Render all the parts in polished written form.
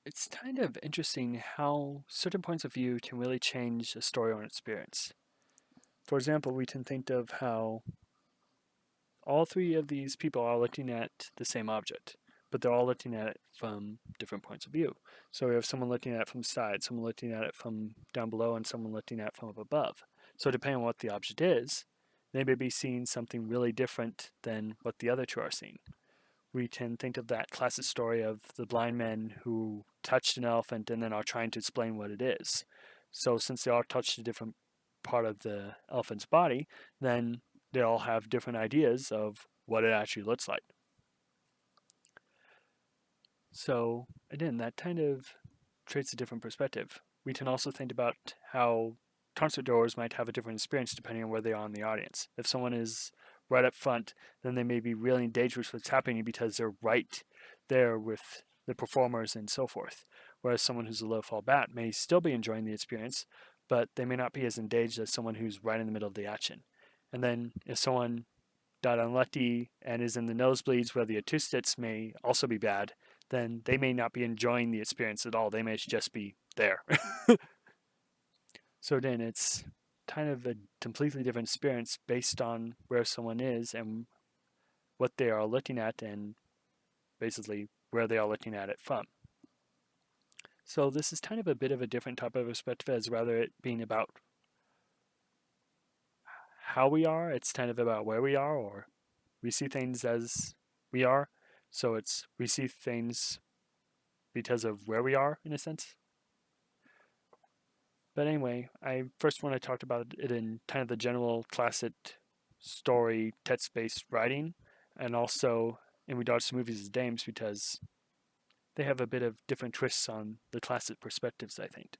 It's kind of interesting how certain points of view can really change a story or an experience. For example, we can think of how all three of these people are looking at the same object, but they're all looking at it from different points of view. So we have someone looking at it from the side, someone looking at it from down below, and someone looking at it from up above. So depending on what the object is, they may be seeing something really different than what the other two are seeing. We can think of that classic story of the blind men who touched an elephant and then are trying to explain what it is. So since they all touched a different part of the elephant's body, then they all have different ideas of what it actually looks like. So again, that kind of creates a different perspective. We can also think about how concert goers might have a different experience depending on where they are in the audience. If someone is right up front, then they may be really engaged with what's happening because they're right there with the performers and so forth. Whereas someone who's a low fall back may still be enjoying the experience, but they may not be as engaged as someone who's right in the middle of the action. And then if someone got unlucky and is in the nosebleeds where the acoustics may also be bad, then they may not be enjoying the experience at all. They may just be there. So then it's kind of a completely different experience based on where someone is and what they are looking at and basically where they are looking at it from. So this is kind of a bit of a different type of perspective as rather it being about how we are, it's kind of about where we are, or we see things as we are. So it's we see things because of where we are in a sense. But anyway, I first want to talk about it in kind of the general classic story text-based writing, and also in regards to movies as games because they have a bit of different twists on the classic perspectives, I think.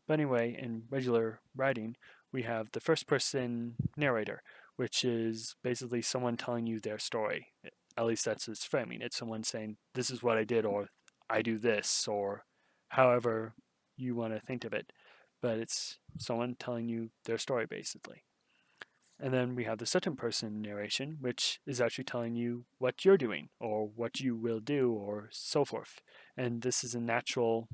But anyway, in regular writing, we have the first-person narrator, which is basically someone telling you their story. At least that's its framing. It's someone saying, "This is what I did," or "I do this," or however you want to think of it, but it's someone telling you their story basically. And then we have the second person narration, which is actually telling you what you're doing or what you will do or so forth. And this is a natural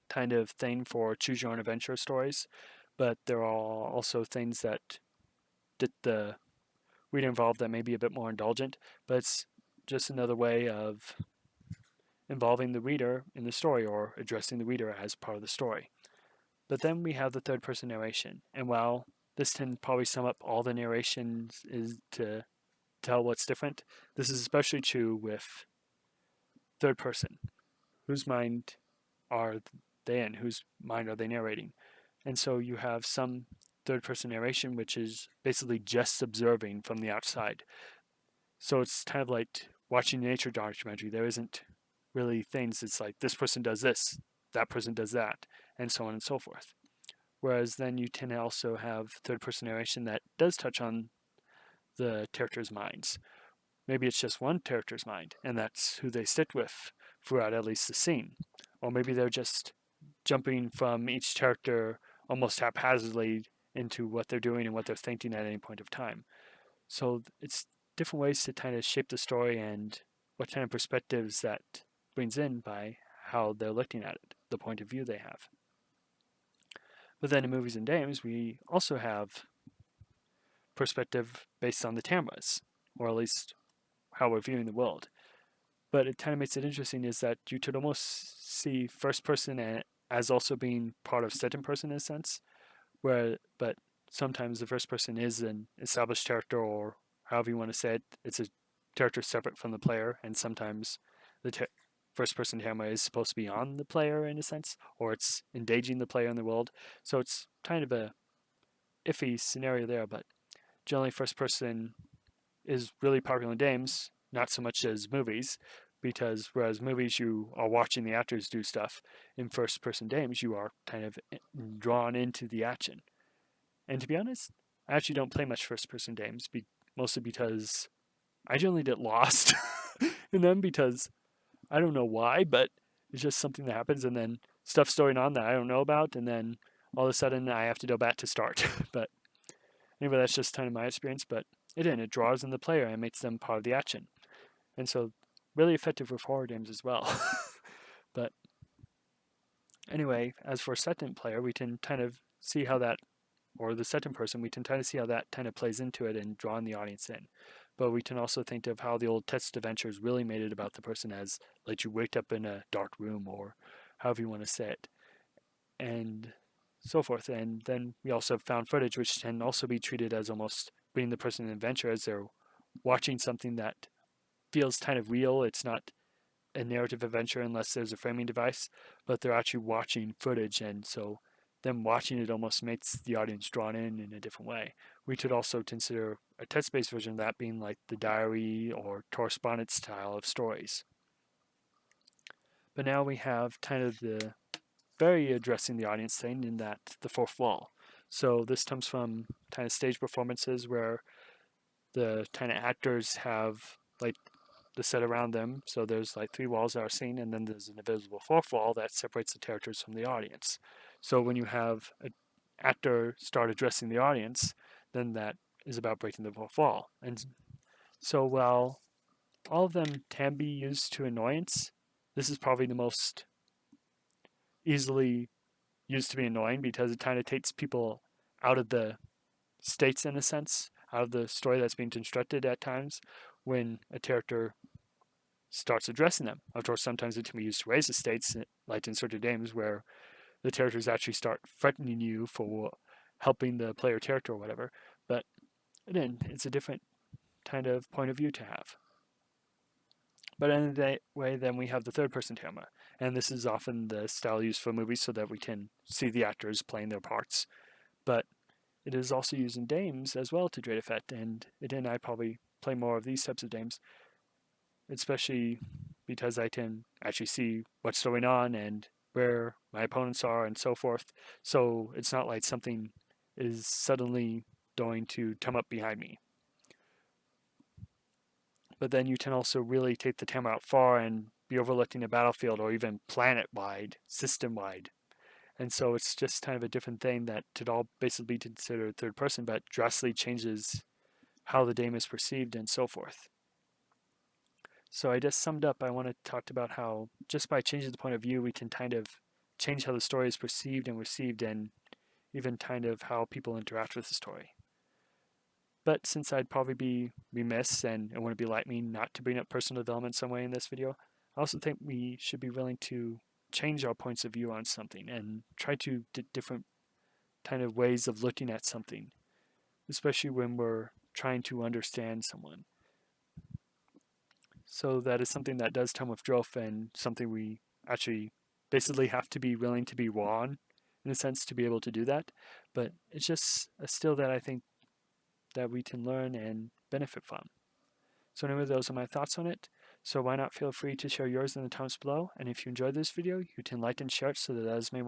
kind of thing for choose your own adventure stories, but there are also things that the reader involved that may be a bit more indulgent, but it's just another way of involving the reader in the story or addressing the reader as part of the story. But then we have the third person narration. And while this can probably sum up all the narrations is to tell what's different, this is especially true with third person. Whose mind are they in? Whose mind are they narrating? And so you have some third person narration, which is basically just observing from the outside. So it's kind of like watching a nature documentary. There isn't really things. It's like this person does this, that person does that, and so on and so forth. Whereas then you can also have third person narration that does touch on the characters' minds. Maybe it's just one character's mind, and that's who they stick with throughout at least the scene. Or maybe they're just jumping from each character almost haphazardly into what they're doing and what they're thinking at any point of time. So it's different ways to kind of shape the story and what kind of perspectives that brings in by how they're looking at it, the point of view they have. But then in movies and games, we also have perspective based on the cameras, or at least how we're viewing the world. But it kind of makes it interesting is that you could almost see first person as also being part of second person in a sense, where but sometimes the first person is an established character or however you want to say it, it's a character separate from the player, and sometimes the first person camera is supposed to be on the player in a sense, or it's engaging the player in the world. So it's kind of a iffy scenario there, but generally first person is really popular in games, not so much as movies, because whereas movies you are watching the actors do stuff, in first person games you are kind of drawn into the action. And to be honest, I actually don't play much first person games, mostly because I generally get lost in them because I don't know why, but it's just something that happens and then stuff's going on that I don't know about, and then all of a sudden I have to go back to start. But anyway, that's just kind of my experience, but it draws in the player and makes them part of the action. And so really effective with horror games as well. Anyway, as for second player, we can kind of see how that, or the second person, we can kind of see how that kind of plays into it and drawing the audience in. But we can also think of how the old text adventures really made it about the person as like you wake up in a dark room or however you want to say it, and so forth. And then we also have found footage, which can also be treated as almost being the person in adventure as they're watching something that feels kind of real. It's not a narrative adventure unless there's a framing device, but they're actually watching footage, and so them watching it almost makes the audience drawn in a different way. We could also consider a text-based version of that being like the diary or correspondence style of stories. But now we have kind of the very addressing the audience thing in that the fourth wall. So this comes from kind of stage performances where the kind of actors have like the set around them. So there's like three walls that are seen, and then there's an invisible fourth wall that separates the characters from the audience. So when you have an actor start addressing the audience, then that is about breaking the fourth wall. And so while all of them can be used to annoyance, this is probably the most easily used to be annoying because it kind of takes people out of the states in a sense, out of the story that's being constructed at times when a character starts addressing them. Of course, sometimes it can be used to raise the stakes, like in certain games where the characters actually start threatening you for helping the player character or whatever. But again, it's a different kind of point of view to have. But in that way, then we have the third person camera. And this is often the style used for movies so that we can see the actors playing their parts. But it is also used in games as well to great effect. And again, I probably play more of these types of games, especially because I can actually see what's going on and where my opponents are and so forth. So it's not like something is suddenly going to come up behind me. But then you can also really take the camera out far and be overlooking a battlefield or even planet-wide, system-wide. And so it's just kind of a different thing that could all basically be considered third person, but drastically changes how the game is perceived and so forth. So I just summed up, I want to talk about how just by changing the point of view, we can kind of change how the story is perceived and received and even kind of how people interact with the story. But since I'd probably be remiss and it wouldn't be like me not to bring up personal development some way in this video, I also think we should be willing to change our points of view on something and try to different kind of ways of looking at something, especially when we're trying to understand someone. So that is something that does come with growth and something we actually basically have to be willing to be raw in a sense to be able to do that. But it's just a skill that I think that we can learn and benefit from. So anyway, those are my thoughts on it. So why not feel free to share yours in the comments below. And if you enjoyed this video, you can like and share it so that others may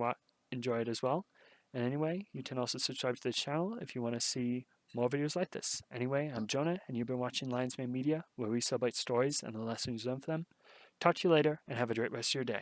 enjoy it as well. And anyway, you can also subscribe to this channel if you want to see more videos like this. Anyway, I'm Jonah, and you've been watching Lions Made Media, where we celebrate stories and the lessons learned from them. Talk to you later, and have a great rest of your day.